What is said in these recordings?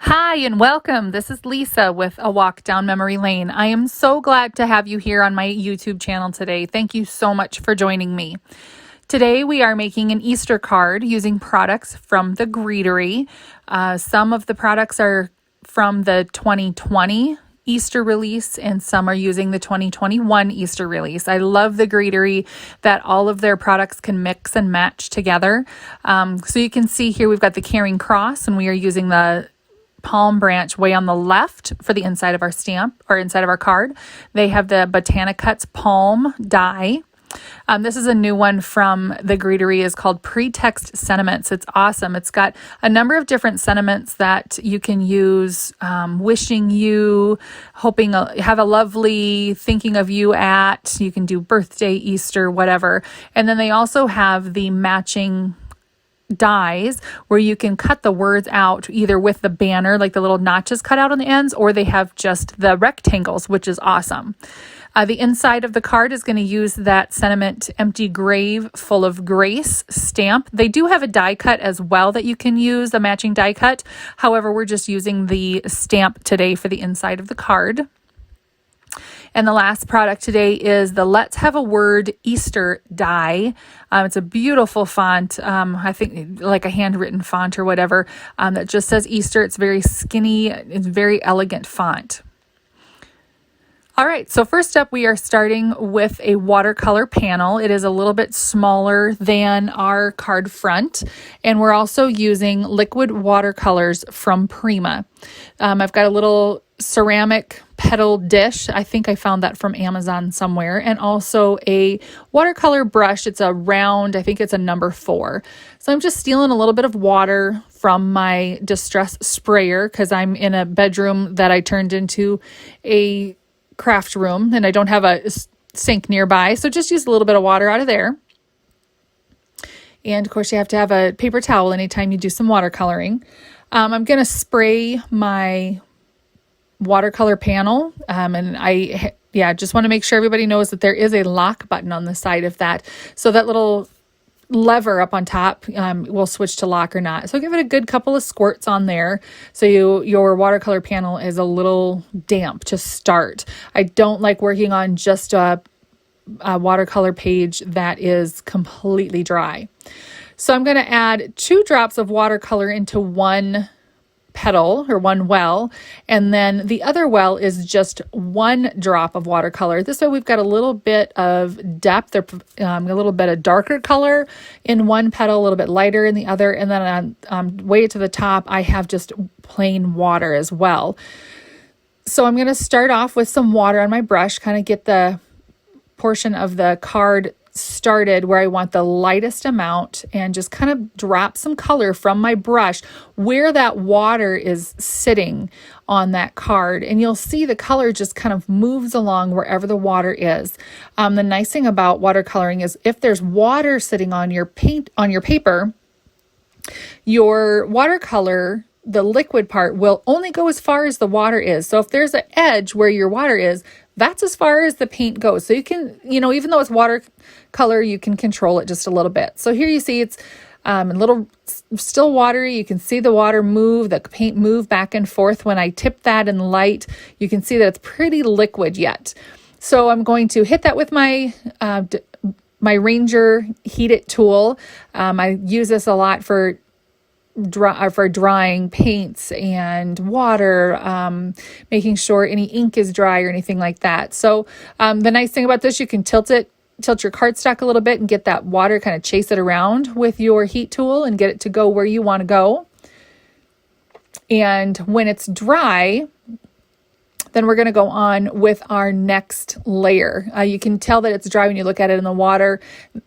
Hi and welcome. This is Lisa with A Walk Down Memory Lane. I am so glad to have you here on my YouTube channel today. Thank you so much for joining me. Today we are making an Easter card using products from the Greetery. Some of the products are from the 2020 Easter release and some are using the 2021 Easter release. I love the Greetery that all of their products can mix and match together. So you can see here we've got the Caring Cross and we are using the palm branch way on the left for the inside of our stamp or inside of our card. They have the Botanicuts palm die. This is a new one from the Greetery. Is called Pretext sentiments. It's awesome. It's got a number of different sentiments that you can use. Wishing you, hoping, have a lovely, thinking of you at. You can do birthday, Easter, whatever. And then they also have the matching dies where you can cut the words out either with the banner, like the little notches cut out on the ends, or they have just the rectangles, which is awesome. The inside of the card is going to use that sentiment Empty Grave Full of Grace stamp. They do have a die cut as well that you can use, a matching die cut. However, we're just using the stamp today for the inside of the card. And the last product today is the Let's Have a Word Easter die. It's a beautiful font, I think like a handwritten font or whatever, that just says Easter. It's very skinny, it's very elegant font. All right, so first up we are starting with a watercolor panel. It is a little bit smaller than our card front, and we're also using liquid watercolors from Prima. I've got a little ceramic petal dish. I think I found that from Amazon somewhere, and also a watercolor brush. It's a round, I think it's a number 4. So I'm just stealing a little bit of water from my distress sprayer because I'm in a bedroom that I turned into a craft room and I don't have a sink nearby. So just use a little bit of water out of there. And of course you have to have a paper towel anytime you do some watercoloring. I'm going to spray my watercolor panel. And I just want to make sure everybody knows that there is a lock button on the side of that. So that little lever up on top will switch to lock or not. So give it a good couple of squirts on there so your watercolor panel is a little damp to start. I don't like working on just a watercolor page that is completely dry. So I'm going to add 2 drops of watercolor into one petal or one well, and then the other well is just 1 drop of watercolor. This way we've got a little bit of depth, or a little bit of darker color in one petal, a little bit lighter in the other, and then way to the top I have just plain water as well. So I'm going to start off with some water on my brush, kind of get the portion of the card started where I want the lightest amount, and just kind of drop some color from my brush where that water is sitting on that card, and you'll see the color just kind of moves along wherever the water is. The nice thing about watercoloring is if there's water sitting on your paper, your watercolor, the liquid part, will only go as far as the water is. So if there's an edge where your water is, that's as far as the paint goes. So you can, even though it's watercolor, you can control it just a little bit. So here you see it's a little still watery. You can see the water move, the paint move back and forth. When I tip that in light, you can see that it's pretty liquid yet. So I'm going to hit that with my Ranger Heat It tool. I use this a lot for drying paints and water, making sure any ink is dry or anything like that. So the nice thing about this, you can tilt your cardstock a little bit and get that water, kind of chase it around with your heat tool and get it to go where you want to go. And when it's dry, then we're going to go on with our next layer. You can tell that it's dry when you look at it in the water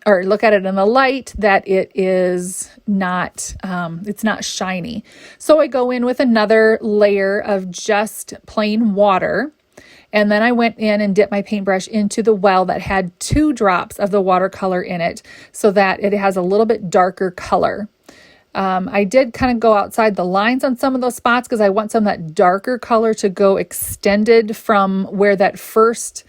or look at it in the light, that it is not, it's not shiny. So I go in with another layer of just plain water. And then I went in and dipped my paintbrush into the well that had 2 drops of the watercolor in it so that it has a little bit darker color. I did kind of go outside the lines on some of those spots because I want some of that darker color to go extended from where that first,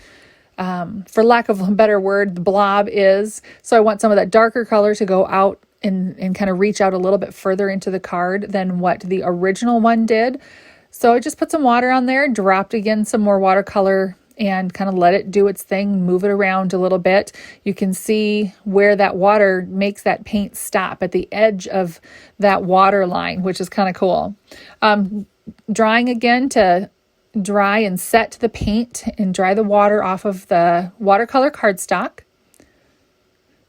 for lack of a better word, the blob is. So I want some of that darker color to go out and kind of reach out a little bit further into the card than what the original one did. So I just put some water on there, dropped again some more watercolor, and kind of let it do its thing, move it around a little bit. You can see where that water makes that paint stop at the edge of that water line, which is kind of cool. Drying again to dry and set the paint and dry the water off of the watercolor cardstock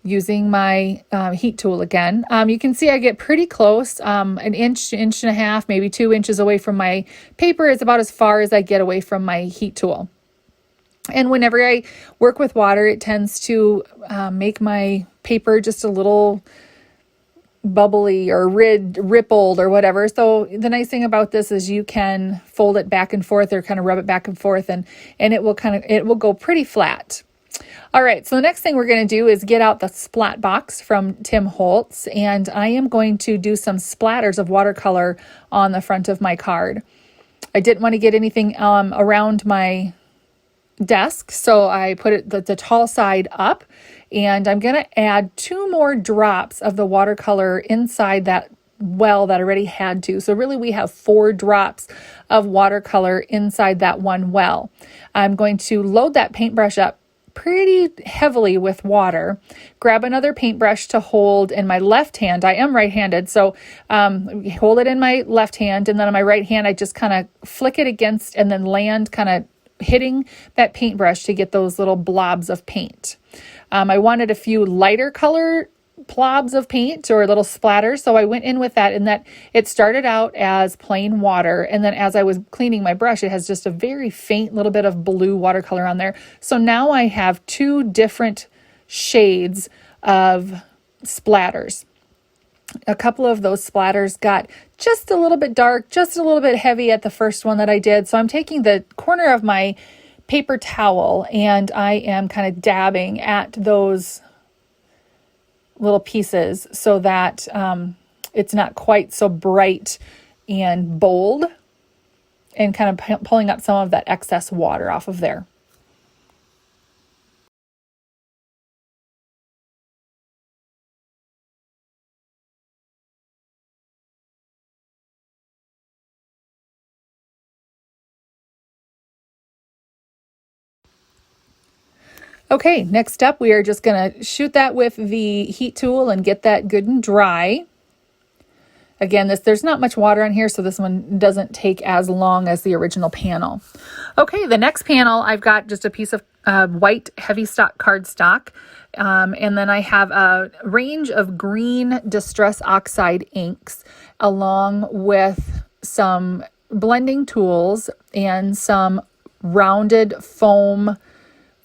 using my heat tool again. You can see I get pretty close, an inch, inch and a half, maybe 2 inches away from my paper is about as far as I get away from my heat tool. And whenever I work with water, it tends to make my paper just a little bubbly or rippled or whatever. So the nice thing about this is you can fold it back and forth or kind of rub it back and forth, and it will go pretty flat. All right, so the next thing we're going to do is get out the splat box from Tim Holtz, and I am going to do some splatters of watercolor on the front of my card. I didn't want to get anything around my desk, so I put it the tall side up, and I'm going to add 2 more drops of the watercolor inside that well that I already had to. So really we have 4 drops of watercolor inside that one well. I'm going to load that paintbrush up pretty heavily with water, grab another paintbrush to hold in my left hand. I am right-handed, so hold it in my left hand, and then on my right hand I just kind of flick it against and then land kind of hitting that paintbrush to get those little blobs of paint. I wanted a few lighter color blobs of paint or little splatters, so I went in with that, and that it started out as plain water, and then as I was cleaning my brush, it has just a very faint little bit of blue watercolor on there. So now I have 2 different shades of splatters. A couple of those splatters got just a little bit dark, just a little bit heavy at the first one that I did. So I'm taking the corner of my paper towel and I am kind of dabbing at those little pieces so that it's not quite so bright and bold, and kind of pulling up some of that excess water off of there. Okay, next up we are just going to shoot that with the heat tool and get that good and dry. Again, there's not much water on here, so this one doesn't take as long as the original panel. Okay, the next panel, I've got just a piece of white heavy stock cardstock, and then I have a range of green Distress Oxide inks along with some blending tools and some rounded foam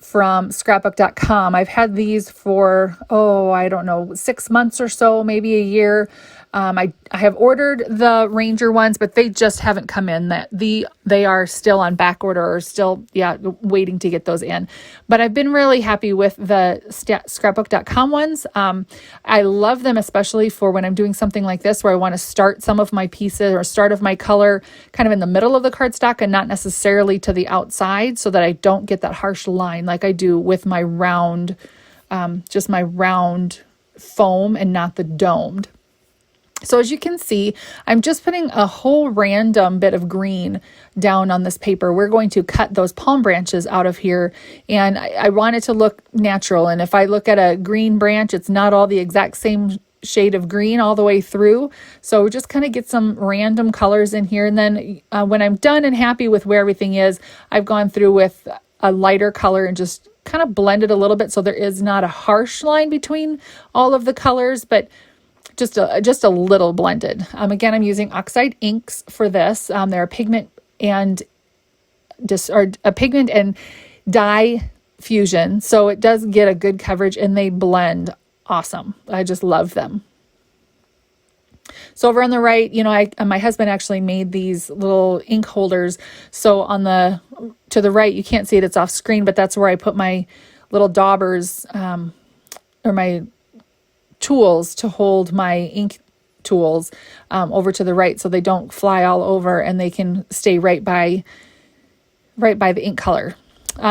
from scrapbook.com. I've had these for, I don't know, 6 months or so, maybe a year. I have ordered the Ranger ones, but they just haven't come in. They are still on back order, or still, waiting to get those in. But I've been really happy with the scrapbook.com ones. I love them, especially for when I'm doing something like this, where I want to start some of my pieces or start of my color kind of in the middle of the cardstock and not necessarily to the outside, so that I don't get that harsh line like I do with my round, just my round foam and not the domed. So as you can see, I'm just putting a whole random bit of green down on this paper. We're going to cut those palm branches out of here, and I want it to look natural. And if I look at a green branch, it's not all the exact same shade of green all the way through. So just kind of get some random colors in here. And then when I'm done and happy with where everything is, I've gone through with a lighter color and just kind of blended a little bit, so there is not a harsh line between all of the colors, but just a little blended. Again, I'm using oxide inks for this. They're a pigment and dye fusion, so it does get a good coverage, and they blend awesome. I just love them. So over on the right, my husband actually made these little ink holders. So to the right, you can't see it; it's off screen, but that's where I put my little daubers or my tools to hold my ink tools over to the right, so they don't fly all over and they can stay right by the ink color.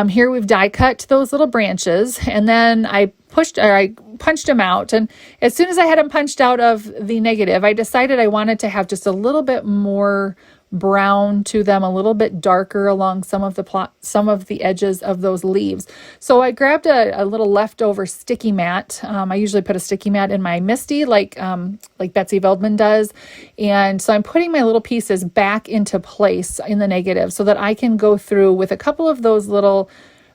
Here we've die cut those little branches, and then I I punched them out. And as soon as I had them punched out of the negative, I decided I wanted to have just a little bit more brown to them, a little bit darker along some of the edges of those leaves. So I grabbed a little leftover sticky mat. I usually put a sticky mat in my Misty, like Betsy Veldman does. And so I'm putting my little pieces back into place in the negative so that I can go through with a couple of those little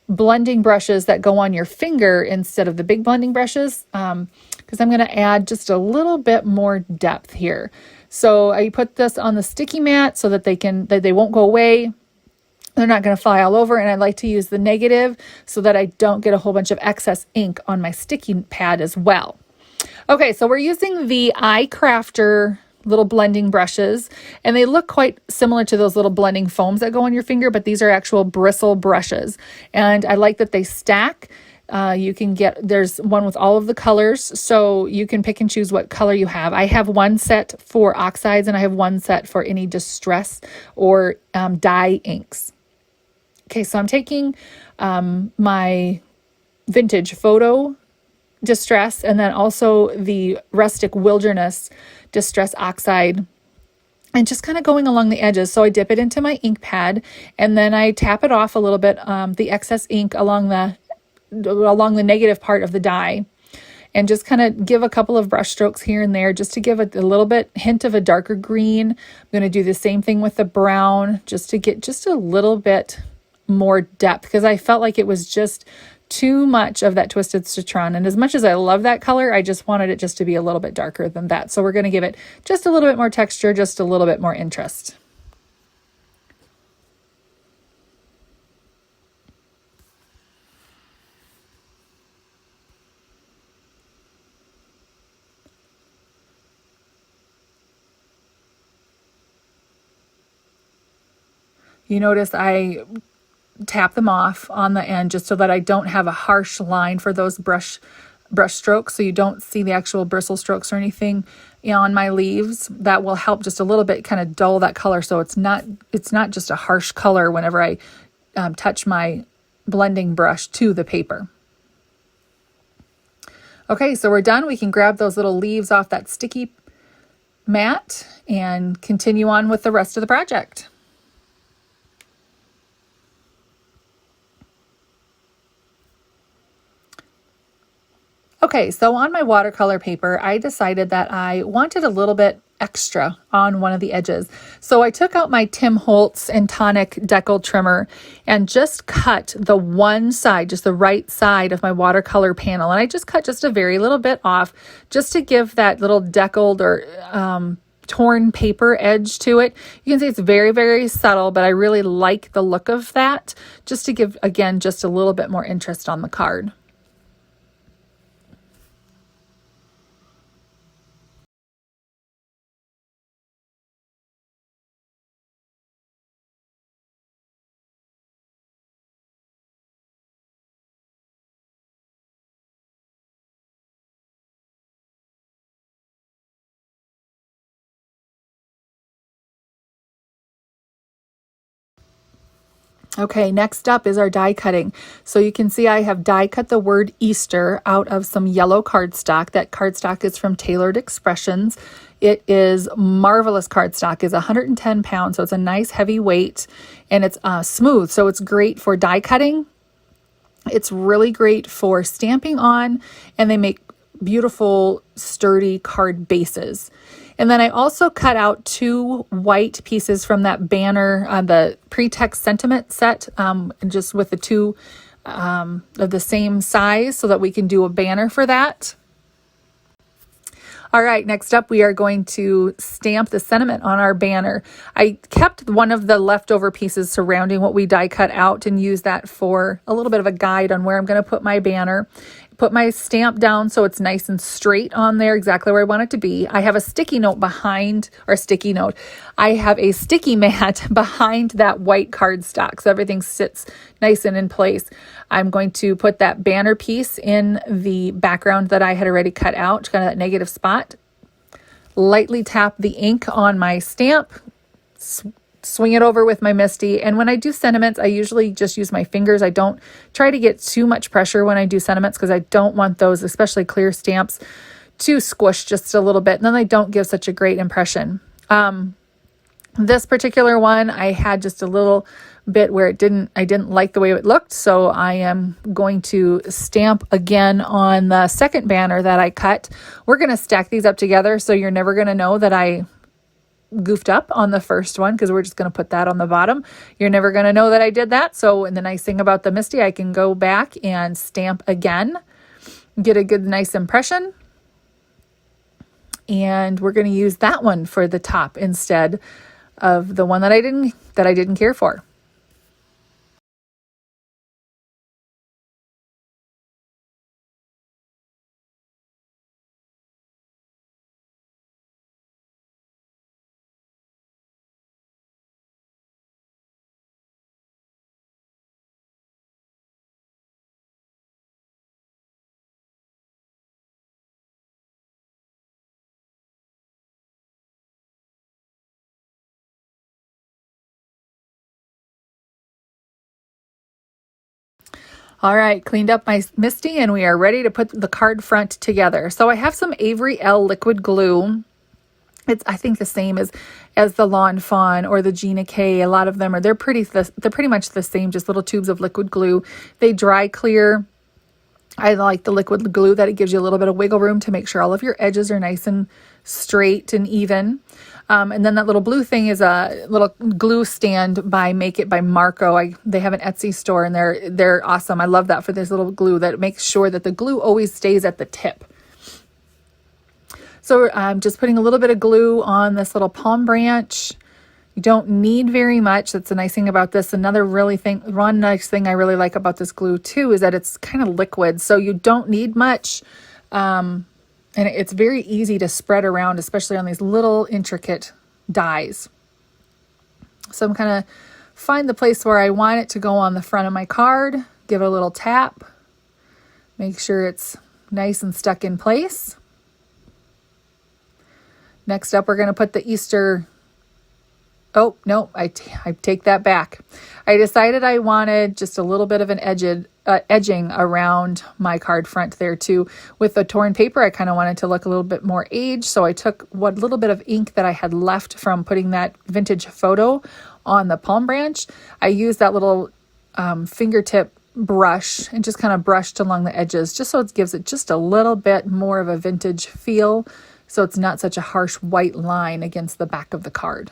blending brushes that go on your finger instead of the big blending brushes, because I'm going to add just a little bit more depth here. So I put this on the sticky mat so that they won't go away. They're not going to fly all over. And I like to use the negative so that I don't get a whole bunch of excess ink on my sticky pad as well. Okay, so we're using the iCrafter little blending brushes, and they look quite similar to those little blending foams that go on your finger, but these are actual bristle brushes. And I like that they stack. You can there's one with all of the colors, so you can pick and choose what color you have. I have one set for oxides, and I have one set for any distress or dye inks. Okay, so I'm taking my vintage photo distress, and then also the rustic wilderness distress oxide, and just kind of going along the edges. So I dip it into my ink pad, and then I tap it off a little bit, the excess ink along the negative part of the die, and just kind of give a couple of brush strokes here and there just to give it a little bit hint of a darker green. I'm going to do the same thing with the brown just to get just a little bit more depth, because I felt like it was just too much of that Twisted Citron. And as much as I love that color, I just wanted it just to be a little bit darker than that. So we're going to give it just a little bit more texture, just a little bit more interest. You notice I tap them off on the end just so that I don't have a harsh line for those brush strokes, so you don't see the actual bristle strokes or anything on my leaves. That will help just a little bit kind of dull that color, so it's not just a harsh color whenever I touch my blending brush to the paper. Okay, so we're done. We can grab those little leaves off that sticky mat and continue on with the rest of the project. Okay, so on my watercolor paper, I decided that I wanted a little bit extra on one of the edges. So I took out my Tim Holtz and Tonic Deckle trimmer and just cut the one side, just the right side of my watercolor panel. And I just cut just a very little bit off just to give that little deckled or torn paper edge to it. You can see it's very, very subtle, but I really like the look of that, just to give, again, just a little bit more interest on the card. Okay, next up is our die cutting. So you can see I have die cut the word Easter out of some yellow cardstock. That cardstock is from Tailored Expressions. It is marvelous cardstock. It's 110 pounds, so it's a nice heavy weight, and it's smooth, so it's great for die cutting. It's really great for stamping on, and they make beautiful, sturdy card bases. And then I also cut out 2 white pieces from that banner, the Pretext sentiment set, just with the 2 of the same size so that we can do a banner for that. All right, next up, we are going to stamp the sentiment on our banner. I kept one of the leftover pieces surrounding what we die cut out and use that for a little bit of a guide on where I'm going to put my banner. Put my stamp down so it's nice and straight on there, exactly where I want it to be. I have a sticky note behind, or sticky note. I have a sticky mat behind that white cardstock, so everything sits nice and in place. I'm going to put that banner piece in the background that I had already cut out, kind of that negative spot. Lightly tap the ink on my stamp, swing it over with my Misty. And when I do sentiments, I usually just use my fingers. I don't try to get too much pressure when I do sentiments because I don't want those, especially clear stamps, to squish just a little bit. And then they don't give such a great impression. This particular one, I had just a little bit where I didn't like the way it looked. So I am going to stamp again on the second banner that I cut. We're going to stack these up together. So you're never going to know that I goofed up on the first one because we're just going to put that on the bottom. You're never going to know that I did that. So, and the nice thing about the Misty, I can go back and stamp again, get a good, nice impression. And we're going to use that one for the top instead of the one that I didn't care for. All right, cleaned up my Misty and we are ready to put the card front together. So I have some Avery Elle liquid glue. It's, I think, the same as the Lawn Fawn or the Gina K. A lot of them they're pretty much the same, just little tubes of liquid glue. They dry clear. I like the liquid glue that it gives you a little bit of wiggle room to make sure all of your edges are nice and straight and even. And then that little blue thing is a little glue stand by Make It by Marco. They have an Etsy store and they're awesome. I love that for this little glue that makes sure that the glue always stays at the tip. So I'm just putting a little bit of glue on this little palm branch. You don't need very much. That's the nice thing about this. One nice thing I really like about this glue too is that it's kind of liquid, so you don't need much. And it's very easy to spread around, especially on these little intricate dies. So I'm kind of find the place where I want it to go on the front of my card, give it a little tap, make sure it's nice and stuck in place. Next up, we're going to put the Easter. Oh, no, I take that back. I decided I wanted just a little bit of an edging around my card front there too. With the torn paper, I kind of wanted to look a little bit more aged. So I took what little bit of ink that I had left from putting that vintage photo on the palm branch. I used that little fingertip brush and just kind of brushed along the edges, just so it gives it just a little bit more of a vintage feel. So it's not such a harsh white line against the back of the card.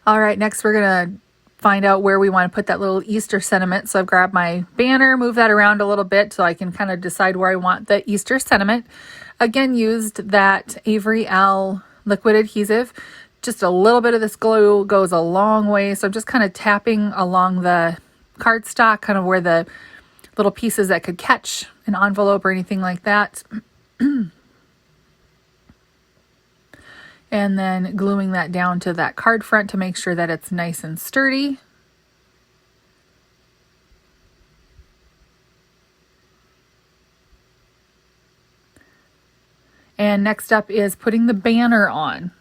All right, next we're going to find out where we want to put that little Easter sentiment. So I've grabbed my banner, move that around a little bit so I can kind of decide where I want the Easter sentiment. Again, used that Avery Elle liquid adhesive. Just a little bit of this glue goes a long way. So I'm just kind of tapping along the cardstock, kind of where the little pieces that could catch an envelope or anything like that. And then gluing that down to that card front to make sure that it's nice and sturdy. And next up is putting the banner on.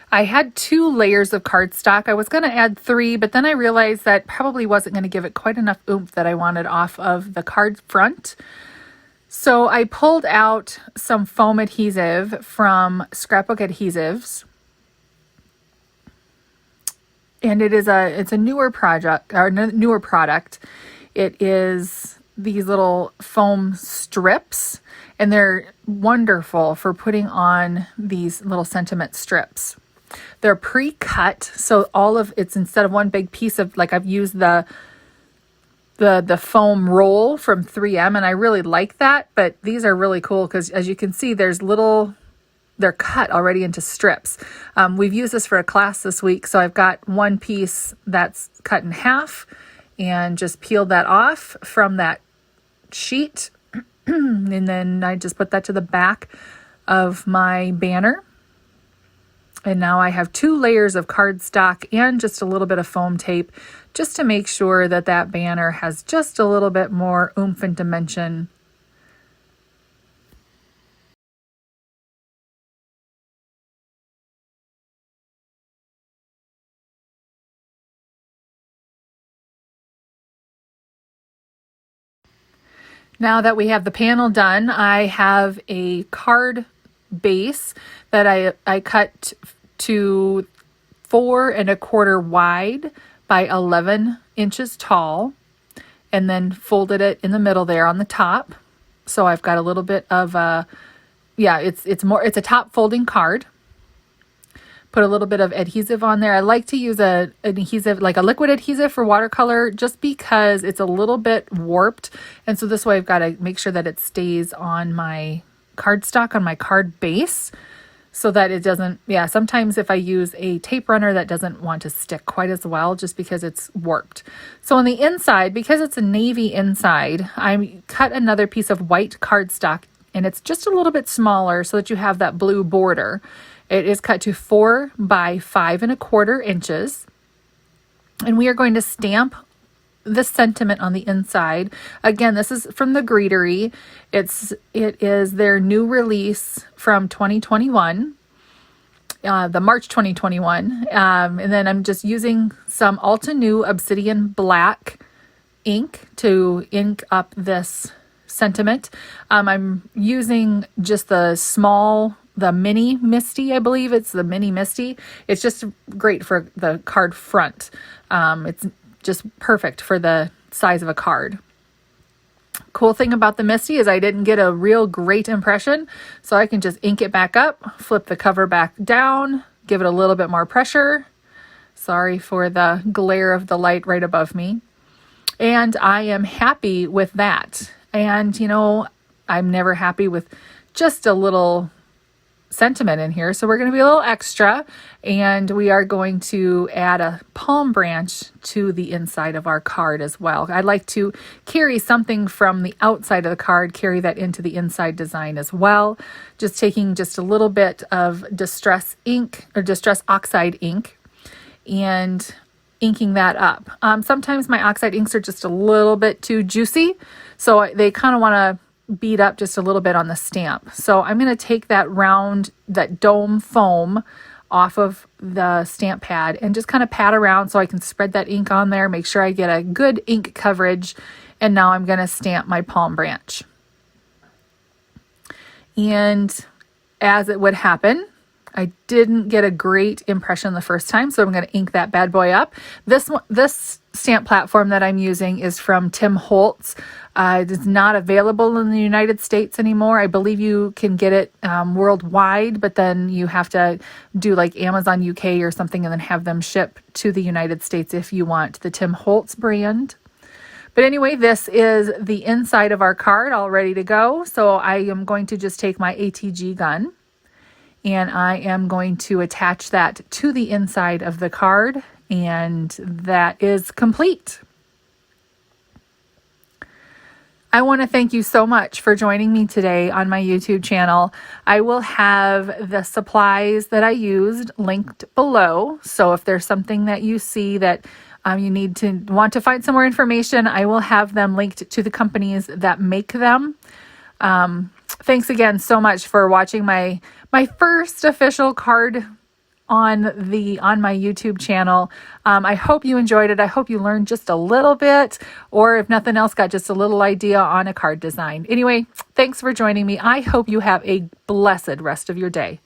I had 2 layers of cardstock. I was going to add 3, but then I realized that probably wasn't going to give it quite enough oomph that I wanted off of the card front. So I pulled out some foam adhesive from Scrapbook Adhesives, and it's a newer product. It is these little foam strips, and they're wonderful for putting on these little sentiment strips. They're pre-cut, so it's instead of one big piece of, like, I've used the foam roll from 3M, and I really like that, but these are really cool because, as you can see, they're cut already into strips. We've used this for a class this week, so I've got one piece that's cut in half and just peeled that off from that sheet, and then I just put that to the back of my banner. And now I have 2 layers of cardstock and just a little bit of foam tape just to make sure that that banner has just a little bit more oomph and dimension. Now that we have the panel done, I have a card base that I cut to 4 1/4 wide by 11 inches tall, and then folded it in the middle there on the top. So I've got a little bit of a, yeah, it's a top folding card. Put a little bit of adhesive on there. I like to use an adhesive, like a liquid adhesive for watercolor, just because it's a little bit warped. And so this way I've got to make sure that it stays on my cardstock, on my card base, so that it doesn't, yeah, sometimes if I use a tape runner, that doesn't want to stick quite as well just because it's warped. So on the inside, because it's a navy inside, I cut another piece of white cardstock, and it's just a little bit smaller so that you have that blue border. It is cut to 4 by 5 1/4 inches. And we are going to stamp the sentiment on the inside. Again, this is from the Greetery. It is their new release from 2021, the March 2021. And then I'm just using some Alta New Obsidian Black ink to ink up this sentiment. I'm using just the mini Misty, I believe it's the mini Misty. It's just great for the card front. It's just perfect for the size of a card. Cool thing about the Misty is I didn't get a real great impression, so I can just ink it back up, flip the cover back down, give it a little bit more pressure. Sorry for the glare of the light right above me. And I am happy with that. And you know, I'm never happy with just a little sentiment in here, so we're going to be a little extra, and we are going to add a palm branch to the inside of our card as well. I like to carry something from the outside of the card, carry that into the inside design as well. Just taking just a little bit of distress ink or distress oxide ink and inking that up. Sometimes my oxide inks are just a little bit too juicy, so they kind of want to beat up just a little bit on the stamp. So I'm going to take that dome foam off of the stamp pad and just kind of pat around so I can spread that ink on there, make sure I get a good ink coverage. And now I'm going to stamp my palm branch. And as it would happen, I didn't get a great impression the first time, so I'm going to ink that bad boy up. This stamp platform that I'm using is from Holtz. It is not available in the United States anymore. I believe you can get it worldwide, but then you have to do like Amazon UK or something and then have them ship to the United States if you want the Holtz brand. But anyway, this is the inside of our card all ready to go. So I am going to just take my ATG gun, and I am going to attach that to the inside of the card, and that is complete. I want to thank you so much for joining me today on my YouTube channel. I will have the supplies that I used linked below. So if there's something that you see that you want to find some more information, I will have them linked to the companies that make them. Thanks again so much for watching my first official card on my YouTube channel. I hope you enjoyed it. I hope you learned just a little bit, or if nothing else, got just a little idea on a card design. Anyway, thanks for joining me. I hope you have a blessed rest of your day.